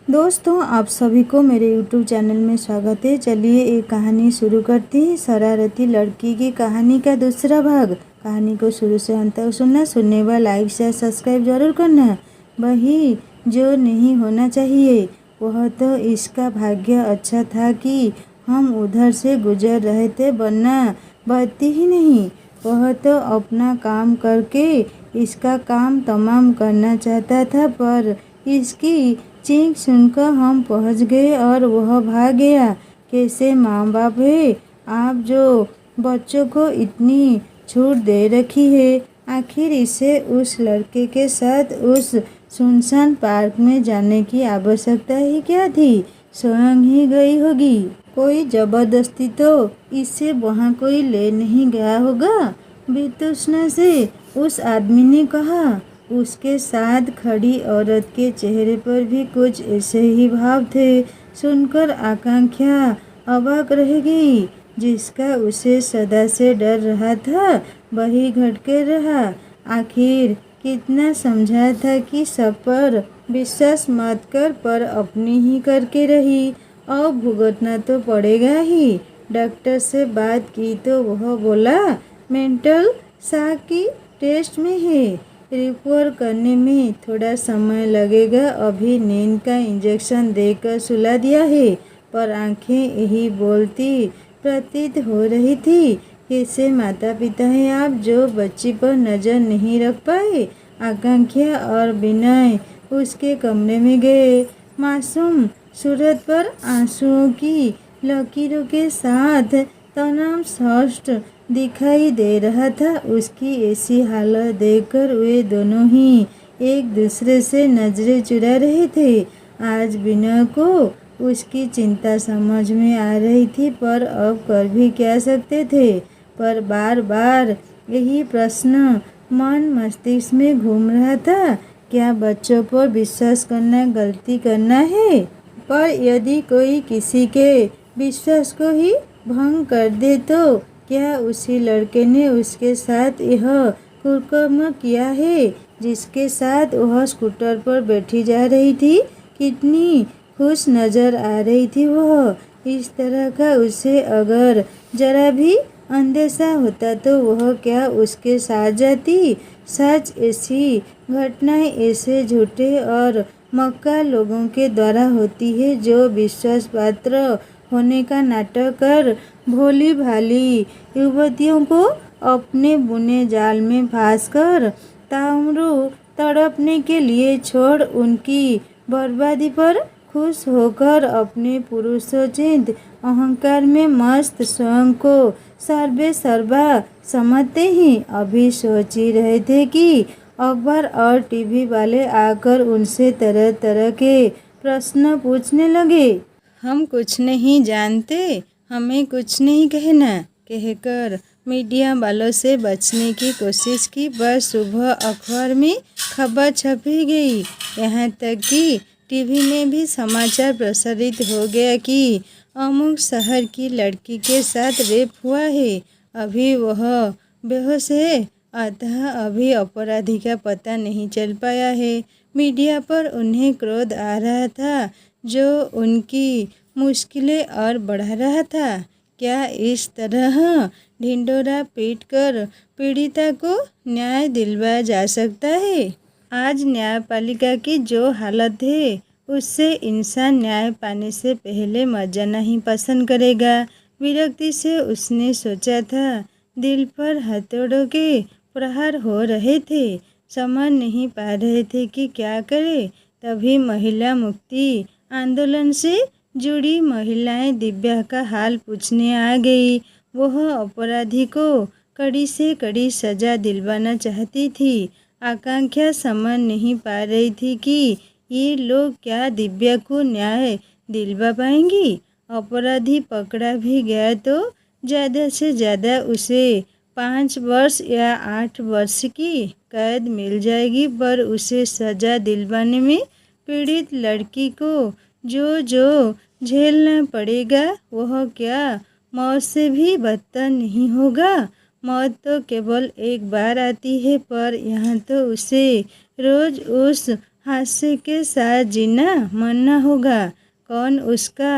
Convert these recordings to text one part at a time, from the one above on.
दोस्तों, आप सभी को मेरे YouTube चैनल में स्वागत है। चलिए एक कहानी शुरू करते हैं। शरारती लड़की की कहानी का दूसरा भाग। कहानी को शुरू से अंत तक सुनना, सुनने के बाद लाइक शेयर सब्सक्राइब जरूर करना। वही जो नहीं होना चाहिए, वह तो इसका भाग्य अच्छा था कि हम उधर से गुजर रहे थे, वरना बचती ही नहीं। वह तो अपना काम करके इसका काम तमाम करना चाहता था, पर इसकी चीख सुनकर हम पहुंच गए और वह भाग गया। कैसे माँ बाप है आप जो बच्चों को इतनी छूट दे रखी है। आखिर इसे उस लड़के के साथ उस सुनसान पार्क में जाने की आवश्यकता ही क्या थी? स्वयं ही गई होगी। कोई जबरदस्ती तो इसे वहाँ कोई ले नहीं गया होगा। बेतुशना से उस आदमी ने कहा। उसके साथ खड़ी औरत के चेहरे पर भी कुछ ऐसे ही भाव थे। सुनकर आकांक्षा अवाक रह गई। जिसका उसे सदा से डर रहा था, वही घट के रहा। आखिर कितना समझा था कि सब पर विश्वास मत कर, पर अपनी ही करके रही। और भुगतना तो पड़ेगा ही। डॉक्टर से बात की तो वह बोला मेंटल शॉक की टेस्ट में है, रिकवर करने में थोड़ा समय लगेगा। अभी नींद का इंजेक्शन देकर सुला दिया है। पर आंखें यही बोलती प्रतीत हो रही थी। कैसे माता पिता हैं आप जो बच्ची पर नजर नहीं रख पाए। आकांक्षा और विनय उसके कमरे में गए। मासूम सूरत पर आंसुओं की लकीरों के साथ तनाव स्पष्ट दिखाई दे रहा था। उसकी ऐसी हालत देखकर वे दोनों ही एक दूसरे से नजरें चुरा रहे थे। आज विनय को उसकी चिंता समझ में आ रही थी, पर अब कर भी क्या सकते थे। पर बार बार यही प्रश्न मन मस्तिष्क में घूम रहा था। क्या बच्चों पर विश्वास करना गलती करना है? पर यदि कोई किसी के विश्वास को ही भंग कर दे तो क्या उसी लड़के ने उसके साथ यह कुकर्म किया है जिसके साथ वह स्कूटर पर बैठी जा रही थी? कितनी खुश नजर आ रही थी वह। इस तरह का उसे अगर जरा भी अंदेशा होता तो वह क्या उसके साथ जाती? सच ऐसी घटनाएं ऐसे झूठे और मक्का लोगों के द्वारा होती है जो विश्वास पात्र होने का नाटक कर भोली भाली युवतियों को अपने बुने जाल में फांस कर ताउम्र तड़पने के लिए छोड़ उनकी बर्बादी पर खुश होकर अपने पुरुषोचित अहंकार में मस्त स्वयं को सर्वे सर्वा समझते ही अभी सोच ही रहे थे कि अखबार और टीवी वाले आकर उनसे तरह तरह के प्रश्न पूछने लगे। हम कुछ नहीं जानते, हमें कुछ नहीं कहना, कहकर मीडिया वालों से बचने की कोशिश की। बस सुबह अखबार में खबर छपी गई। यहाँ तक कि टीवी में भी समाचार प्रसारित हो गया कि अमुक शहर की लड़की के साथ रेप हुआ है। अभी वह बेहोश है, अतः अभी अपराधी का पता नहीं चल पाया है। मीडिया पर उन्हें क्रोध आ रहा था, जो उनकी मुश्किलें और बढ़ा रहा था। क्या इस तरह ढिंढोरा पीटकर पीड़िता को न्याय दिलवाया जा सकता है? आज न्यायपालिका की जो हालत है, उससे इंसान न्याय पाने से पहले मर जाना ही पसंद करेगा। विरक्ति से उसने सोचा था। दिल पर हथौड़ों के प्रहार हो रहे थे। समझ नहीं पा रहे थे कि क्या करे। तभी महिला मुक्ति आंदोलन से जुड़ी महिलाएं दिव्या का हाल पूछने आ गई। वह अपराधी को कड़ी से कड़ी सजा दिलवाना चाहती थी। आकांक्षा समझ नहीं पा रही थी कि ये लोग क्या दिव्या को न्याय दिलवा पाएंगी। अपराधी पकड़ा भी गया तो ज़्यादा से ज़्यादा उसे 5 वर्ष या 8 वर्ष की कैद मिल जाएगी, पर उसे सजा दिलवाने में पीड़ित लड़की को जो जो झेलना पड़ेगा, वह क्या मौत से भी बदतर नहीं होगा? मौत तो केवल एक बार आती है, पर यहाँ तो उसे रोज उस हास्य के साथ जीना मानना होगा। कौन उसका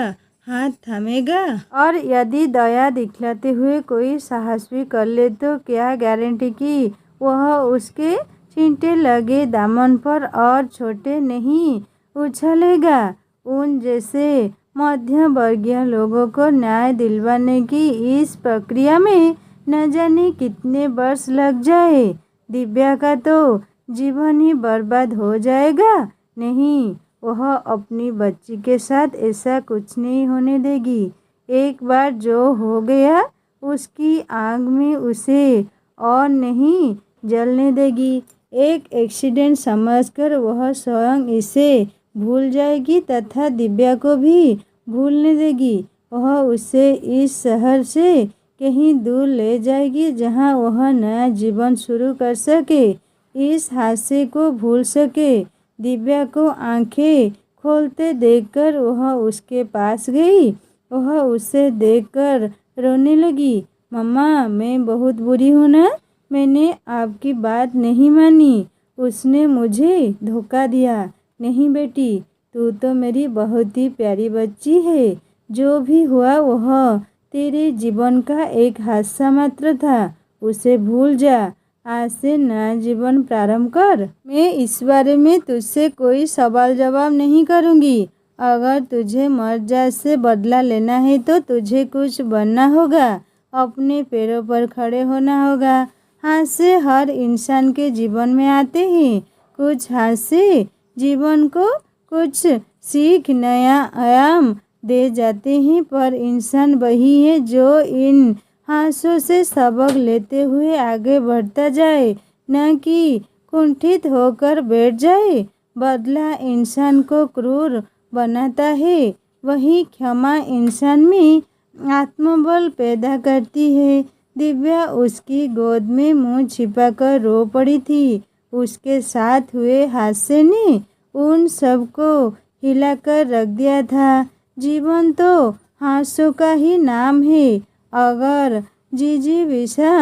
हाथ थामेगा? और यदि दया दिखलाते हुए कोई साहस भी कर ले तो क्या गारंटी कि वह उसके छींटे लगे दामन पर और छोटे नहीं उछलेगा। उन जैसे मध्य वर्गीय लोगों को न्याय दिलवाने की इस प्रक्रिया में न जाने कितने वर्ष लग जाए। दिव्या का तो जीवन ही बर्बाद हो जाएगा। नहीं, वह अपनी बच्ची के साथ ऐसा कुछ नहीं होने देगी। एक बार जो हो गया उसकी आग में उसे और नहीं जलने देगी। एक एक्सीडेंट समझकर वह स्वयं इसे भूल जाएगी तथा दिव्या को भी भूलने देगी। वह उसे इस शहर से कहीं दूर ले जाएगी जहां वह नया जीवन शुरू कर सके, इस हादसे को भूल सके। दिव्या को आंखें खोलते देखकर वह उसके पास गई। वह उसे देखकर रोने लगी। मम्मा, मैं बहुत बुरी हूँ ना? मैंने आपकी बात नहीं मानी। उसने मुझे धोखा दिया। नहीं बेटी, तू तो मेरी बहुत ही प्यारी बच्ची है। जो भी हुआ वह तेरे जीवन का एक हादसा मात्र था। उसे भूल जा। आज से नया जीवन प्रारंभ कर। मैं इस बारे में तुझसे कोई सवाल जवाब नहीं करूँगी। अगर तुझे मर्जाद से बदला लेना है तो तुझे कुछ बनना होगा, अपने पैरों पर खड़े होना होगा। हादसे हर इंसान के जीवन में आते हैं। कुछ हादसे जीवन को कुछ सीख, नया आयाम दे जाते हैं, पर इंसान वही है जो इन हादसों से सबक लेते हुए आगे बढ़ता जाए, न कि कुंठित होकर बैठ जाए। बदला इंसान को क्रूर बनाता है, वही क्षमा इंसान में आत्मबल पैदा करती है। दिव्या उसकी गोद में मुंह छिपाकर रो पड़ी थी। उसके साथ हुए हादसे ने उन सबको हिलाकर रख दिया था। जीवन तो हादसों का ही नाम है। अगर जिजीविषा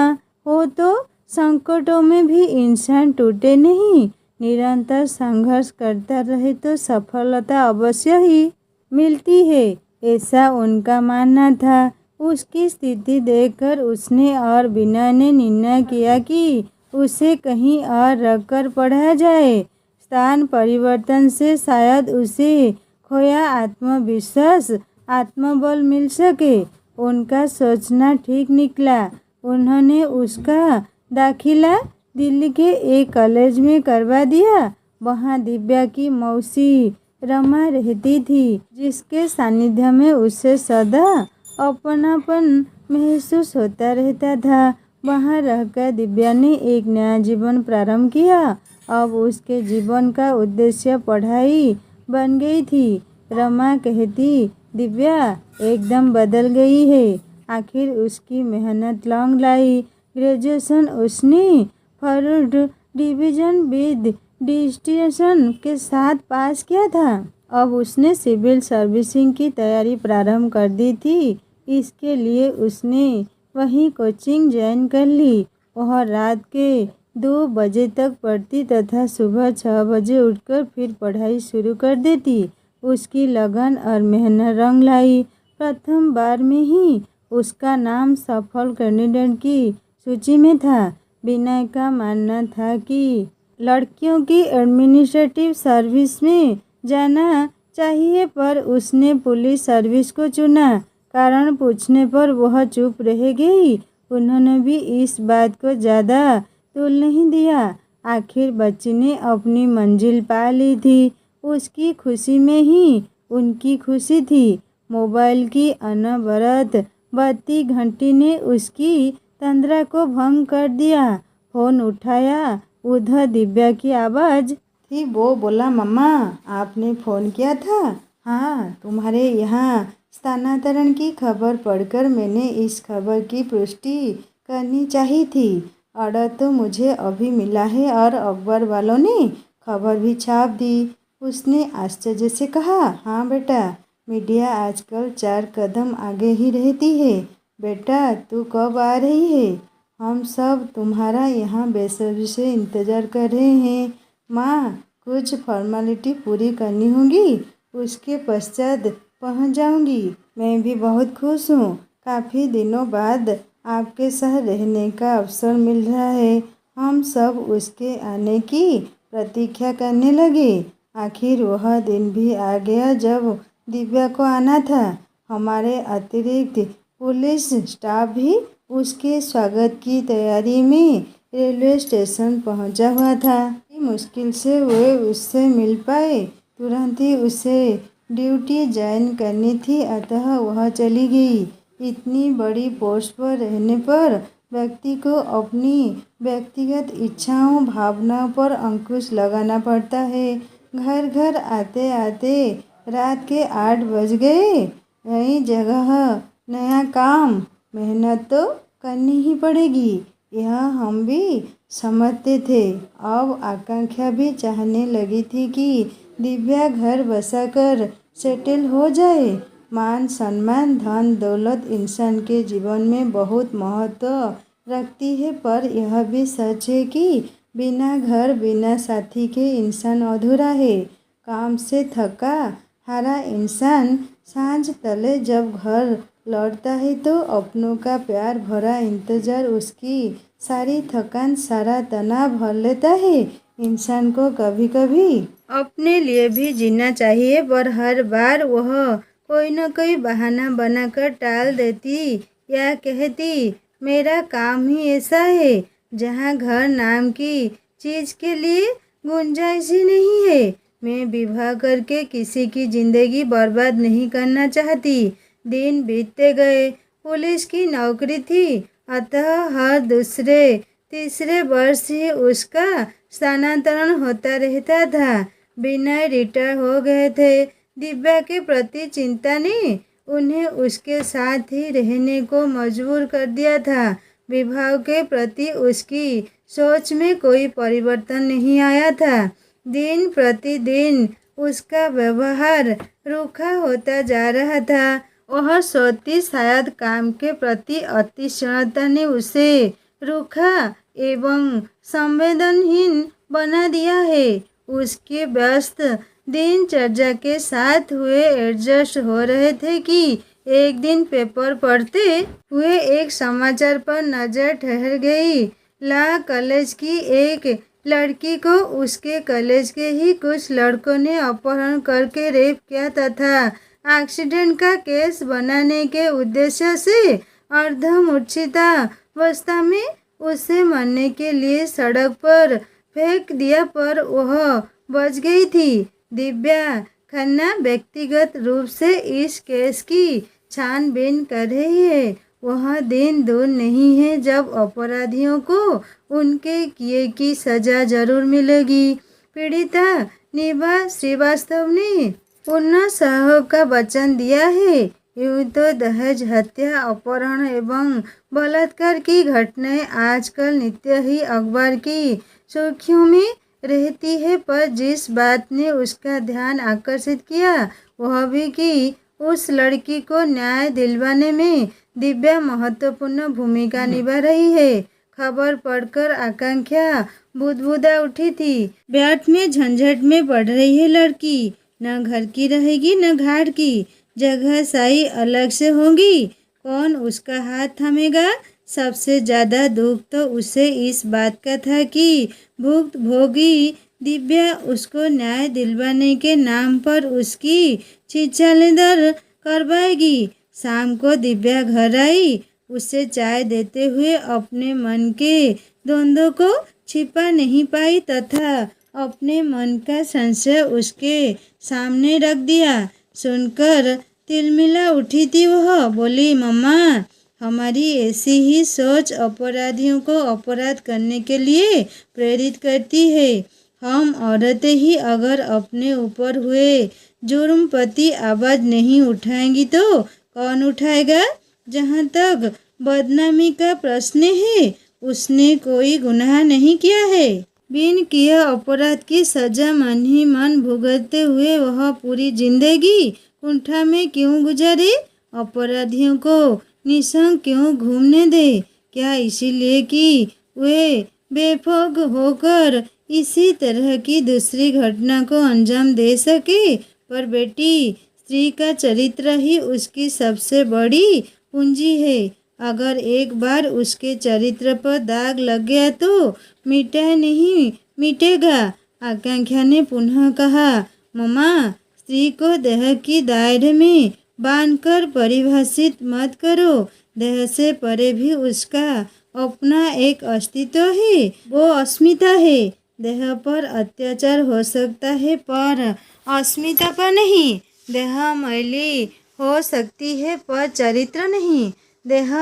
हो तो संकटों में भी इंसान टूटे नहीं। निरंतर संघर्ष करता रहे तो सफलता अवश्य ही मिलती है, ऐसा उनका मानना था। उसकी स्थिति देखकर उसने और विनय ने निर्णय किया कि उसे कहीं और रखकर पढ़ाया जाए। स्थान परिवर्तन से शायद उसे खोया आत्मविश्वास, आत्मबल मिल सके। उनका सोचना ठीक निकला। उन्होंने उसका दाखिला दिल्ली के एक कॉलेज में करवा दिया। वहाँ दिव्या की मौसी रमा रहती थी, जिसके सानिध्य में उसे सदा अपनापन महसूस होता रहता था। वहाँ रहकर दिव्या ने एक नया जीवन प्रारंभ किया। अब उसके जीवन का उद्देश्य पढ़ाई बन गई थी। रमा कहती, दिव्या एकदम बदल गई है। आखिर उसकी मेहनत लौंग लाई। ग्रेजुएशन उसने फर्स्ट डिवीजन विद डिस्टिंक्शन के साथ पास किया था। अब उसने सिविल सर्विसिंग की तैयारी प्रारंभ कर दी थी। इसके लिए उसने वहीं कोचिंग ज्वाइन कर ली। वह रात के 2 बजे तक पढ़ती तथा सुबह 6 बजे उठकर फिर पढ़ाई शुरू कर देती। उसकी लगन और मेहनत रंग लाई। प्रथम बार में ही उसका नाम सफल कैंडिडेट की सूची में था। विनय का मानना था कि लड़कियों की एडमिनिस्ट्रेटिव सर्विस में जाना चाहिए, पर उसने पुलिस सर्विस को चुना। कारण पूछने पर वह चुप रह गई। उन्होंने भी इस बात को ज़्यादा तूल नहीं दिया। आखिर बच्ची ने अपनी मंजिल पा ली थी। उसकी खुशी में ही उनकी खुशी थी। मोबाइल की अनवरत बत्ती घंटी ने उसकी तंद्रा को भंग कर दिया। फोन उठाया। उधर दिव्या की आवाज़ थी। वो बोला, मम्मा आपने फ़ोन किया था? हाँ, तुम्हारे यहाँ स्थानांतरण की खबर पढ़कर मैंने इस खबर की पुष्टि करनी चाहिए थी। ऑर्डर तो मुझे अभी मिला है और अखबार वालों ने खबर भी छाप दी। उसने आश्चर्य से कहा, हाँ बेटा, मीडिया आजकल 4 कदम आगे ही रहती है। बेटा तू कब आ रही है? हम सब तुम्हारा यहाँ बेसब्री से इंतज़ार कर रहे हैं। माँ, कुछ फॉर्मेलिटी पूरी करनी होगी, उसके पश्चात पहुंच जाऊंगी। मैं भी बहुत खुश हूँ। काफ़ी दिनों बाद आपके साथ रहने का अवसर मिल रहा है। हम सब उसके आने की प्रतीक्षा करने लगे। आखिर वह दिन भी आ गया जब दिव्या को आना था। हमारे अतिरिक्त पुलिस स्टाफ भी उसके स्वागत की तैयारी में रेलवे स्टेशन पहुंचा हुआ था। मुश्किल से वे उससे मिल पाए। तुरंत ही उसे ड्यूटी ज्वाइन करनी थी, अतः वह चली गई। इतनी बड़ी पोस्ट पर रहने पर व्यक्ति को अपनी व्यक्तिगत इच्छाओं भावनाओं पर अंकुश लगाना पड़ता है। घर घर आते आते रात के 8 बज गए। नई जगह, नया काम, मेहनत तो करनी ही पड़ेगी, यह हम भी समझते थे। अब आकांक्षा भी चाहने लगी थी कि दिव्या घर बसाकर सेटल हो जाए। मान सम्मान धन दौलत इंसान के जीवन में बहुत महत्व रखती है, पर यह भी सच है कि बिना घर बिना साथी के इंसान अधूरा है। काम से थका हारा इंसान सांझ तले जब घर लौटता है तो अपनों का प्यार भरा इंतजार उसकी सारी थकान सारा तनाव भर लेता है। इंसान को कभी कभी अपने लिए भी जीना चाहिए, पर हर बार वह कोई न कोई बहाना बनाकर टाल देती या कहती मेरा काम ही ऐसा है जहाँ घर नाम की चीज के लिए गुंजाइश ही नहीं है। मैं विवाह करके किसी की जिंदगी बर्बाद नहीं करना चाहती। दिन बीतते गए। पुलिस की नौकरी थी, अतः हर दूसरे तीसरे वर्ष ही उसका स्थानांतरण होता रहता था। विनय रिटायर हो गए थे। दिव्या के प्रति चिंता ने उन्हें उसके साथ ही रहने को मजबूर कर दिया था। विवाह के प्रति उसकी सोच में कोई परिवर्तन नहीं आया था। दिन प्रतिदिन उसका व्यवहार रूखा होता जा रहा था। वह सोचती शायद काम के प्रति अतिशयता ने उसे रूखा एवं संवेदनहीन बना दिया है। उसके व्यस्त दिनचर्या के साथ हुए एडजस्ट हो रहे थे कि एक दिन पेपर पढ़ते हुए एक समाचार पर नजर ठहर गई। ला कॉलेज की एक लड़की को उसके कॉलेज के ही कुछ लड़कों ने अपहरण करके रेप किया तथा एक्सीडेंट का केस बनाने के उद्देश्य से अर्धमूर्छिता अवस्था में उसे मरने के लिए सड़क पर फेंक दिया, पर वह बच गई थी। दिव्या खन्ना व्यक्तिगत रूप से इस केस की छानबीन कर रही है। वह दिन दूर नहीं है जब अपराधियों को उनके किए की सजा जरूर मिलेगी। पीड़िता निभा श्रीवास्तव ने पूर्ण सहयोग का वचन दिया है। यूं तो दहेज हत्या, अपहरण एवं बलात्कार की घटनाएं आजकल नित्य ही अखबार की सुर्खियों में रहती है, पर जिस बात ने उसका ध्यान आकर्षित किया वह भी कि उस लड़की को न्याय दिलवाने में दिव्या महत्वपूर्ण भूमिका निभा रही है। खबर पढ़कर आकांक्षा बुदबुदा उठी थी। ब्याट में झंझट में पड़ रही है लड़की, न घर की रहेगी न घाट की। जगह साई अलग से होंगी, कौन उसका हाथ थामेगा। सबसे ज़्यादा दुख तो उसे इस बात का था कि भुक्तभोगी दिव्या उसको न्याय दिलवाने के नाम पर उसकी छिछालेदर करवाएगी। शाम को दिव्या घर आई। उसे चाय देते हुए अपने मन के द्वंद्व को छिपा नहीं पाई तथा अपने मन का संशय उसके सामने रख दिया। सुनकर तिलमिला उठी थी वह। बोली, मम्मा, हमारी ऐसी ही सोच अपराधियों को अपराध करने के लिए प्रेरित करती है। हम औरतें ही अगर अपने ऊपर हुए जुर्म प्रति आवाज़ नहीं उठाएंगी तो कौन उठाएगा। जहाँ तक बदनामी का प्रश्न है, उसने कोई गुनाह नहीं किया है। बिन किए अपराध की सजा मन ही मन भुगतते हुए वह पूरी जिंदगी कुंठा में क्यों गुजारे। अपराधियों को निसंग क्यों घूमने दे। क्या इसीलिए कि वे बेफोग होकर इसी तरह की दूसरी घटना को अंजाम दे सके। पर बेटी, स्त्री का चरित्र ही उसकी सबसे बड़ी पूंजी है। अगर एक बार उसके चरित्र पर दाग लग गया तो मिटा नहीं मिटेगा। आकांक्षा ने पुनः कहा, मम्मा, स्त्री को देह की दायरे में बांधकर परिभाषित मत करो। देह से परे भी उसका अपना एक अस्तित्व है, वो अस्मिता है। देह पर अत्याचार हो सकता है पर अस्मिता पर नहीं। देह मैली हो सकती है पर चरित्र नहीं। देह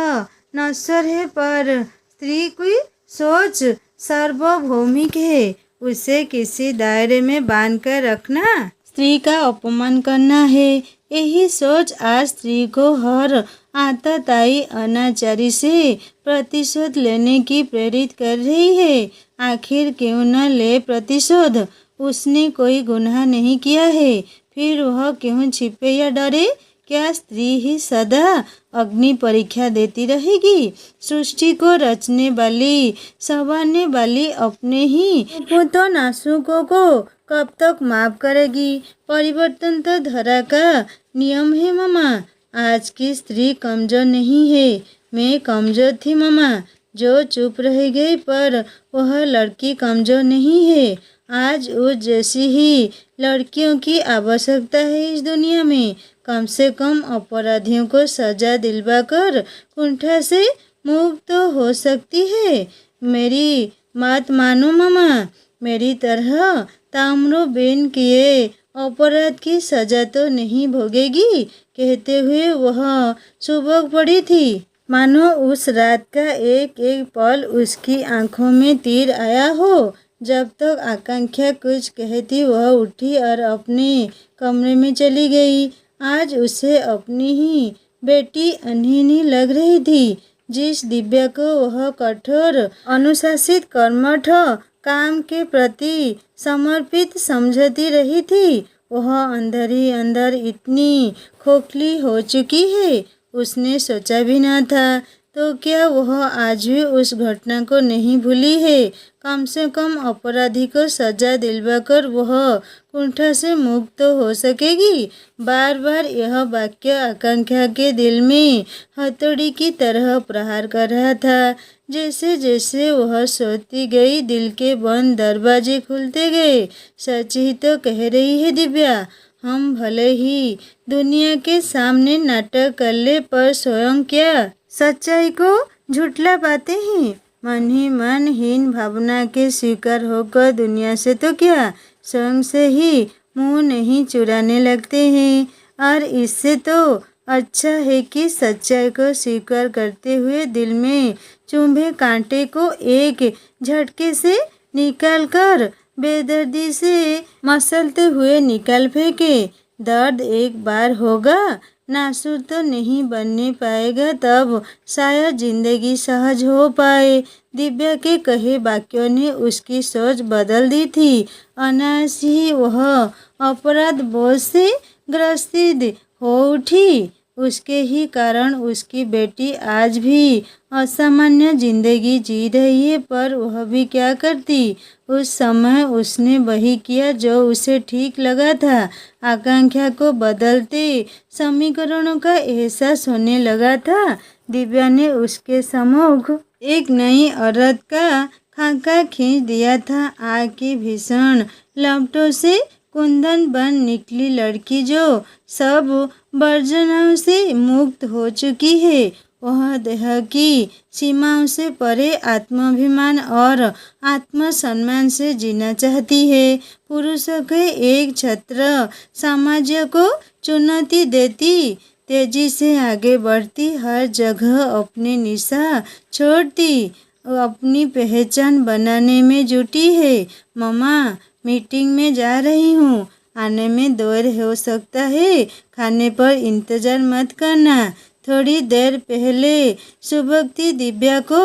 नश्वर है पर स्त्री की सोच सार्वभौमिक है। उसे किसी दायरे में बांध कर रखना स्त्री का अपमान करना है। यही सोच आज स्त्री को हर आतताई अनाचारी से प्रतिशोध लेने की प्रेरित कर रही है। आखिर क्यों न ले प्रतिशोध? उसने कोई गुनाह नहीं किया है, फिर वह क्यों छिपे या डरे? क्या स्त्री ही सदा अग्नि परीक्षा देती रहेगी? सृष्टि को रचने वाली, संवारने वाली अपने ही तो नासुकों को कब तक माफ करेगी? परिवर्तन तो धरा का नियम है मम्मा। आज की स्त्री कमजोर नहीं है। मैं कमजोर थी मम्मा, जो चुप रह गई, पर वह लड़की कमजोर नहीं है। आज उस जैसी ही लड़कियों की आवश्यकता है इस दुनिया में। कम से कम अपराधियों को सजा दिलवाकर कुंठा से मुक्त हो सकती है। मेरी बात मानो मम्मा, मेरी तरह ताम्रबेन किए अपराध की सजा तो नहीं भोगेगी। कहते हुए वह सुबह पड़ी थी। मानो उस रात का एक एक पल उसकी आंखों में तीर आया हो। जब तक आकांक्षा कुछ कहती वह उठी और अपने कमरे में चली गई। आज उसे अपनी ही बेटी अनहीनी लग रही थी। जिस दिव्या को वह कठोर, अनुशासित, कर्मठ, काम के प्रति समर्पित समझती रही थी, वह अंदर ही अंदर इतनी खोखली हो चुकी है, उसने सोचा भी न था। तो क्या वह आज भी उस घटना को नहीं भूली है? कम से कम अपराधी को सजा दिलवाकर वह कुंठा से मुक्त हो सकेगी। बार बार यह वाक्य आकांक्षा के दिल में हथौड़ी की तरह प्रहार कर रहा था। जैसे जैसे वह सोती गई, दिल के बंद दरवाजे खुलते गए। सच ही तो कह रही है दिव्या, हम भले ही दुनिया के सामने नाटक कर ले, पर स्वयं क्या सच्चाई को झुठला पाते हैं। मन ही मन हीन भावना के शिकार होकर दुनिया से तो क्या, स्वयं से ही मुंह नहीं चुराने लगते हैं। और इससे तो अच्छा है कि सच्चाई को स्वीकार करते हुए दिल में चुभे कांटे को एक झटके से निकाल कर बेदर्दी से मसलते हुए निकाल फेंके। दर्द एक बार होगा, नासुर तो नहीं बनने पाएगा, तब शायद जिंदगी सहज हो पाए। दिव्या के कहे वाक्यों ने उसकी सोच बदल दी थी। अनायास ही वह अपराध बोझ से ग्रसित हो उठी। उसके ही कारण उसकी बेटी आज भी असामान्य जिंदगी जी रही है, पर वह भी क्या करती। उस समय उसने वही किया जो उसे ठीक लगा था। आकांक्षा को बदलते समीकरणों का एहसास होने लगा था। दिव्या ने उसके सम्मुख एक नई औरत का खाका खींच दिया था। आग की भीषण लपटों से कुंदन बन निकली लड़की जो सब वर्जनाओं से मुक्त हो चुकी है। वह देह की सीमाओं से परे आत्माभिमान और आत्मसम्मान से जीना चाहती है। पुरुषों के एक छत्र साम्राज्य को चुनौती देती, तेजी से आगे बढ़ती, हर जगह अपनी निशा छोड़ती, अपनी पहचान बनाने में जुटी है। मम्मा, मीटिंग में जा रही हूँ, आने में देर हो सकता है, खाने पर इंतजार मत करना। थोड़ी देर पहले सुबकती दिव्या को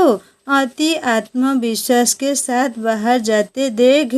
अति आत्मविश्वास के साथ बाहर जाते देख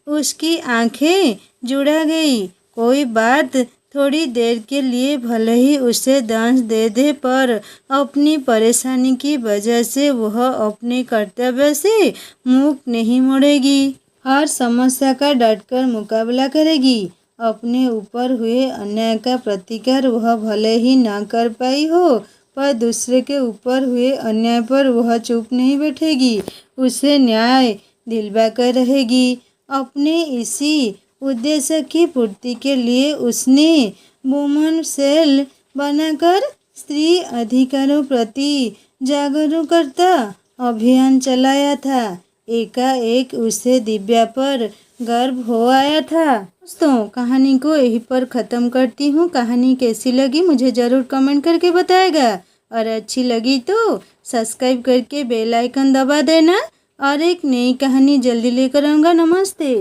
उसकी आंखें जुड़ा गई। कोई बात थोड़ी देर के लिए भले ही उसे दंश दे दे, पर अपनी परेशानी की वजह से वह अपने कर्तव्य से मुख नहीं मोड़ेगी। हर समस्या का डटकर मुकाबला करेगी। अपने ऊपर हुए अन्याय का प्रतिकार वह भले ही न कर पाई हो, पर दूसरे के ऊपर हुए अन्याय पर वह चुप नहीं बैठेगी। उसे न्याय दिलवाकर रहेगी। अपने इसी उद्देश्य की पूर्ति के लिए उसने वुमन सेल बनाकर स्त्री अधिकारों प्रति जागरूकता अभियान चलाया था। एकाएक उसे दिव्या पर गर्व हो आया था। दोस्तों, कहानी को यहीं पर ख़त्म करती हूँ। कहानी कैसी लगी मुझे ज़रूर कमेंट करके बताएगा, और अच्छी लगी तो सब्सक्राइब करके बेल आइकन दबा देना। और एक नई कहानी जल्दी लेकर आऊँगा। नमस्ते।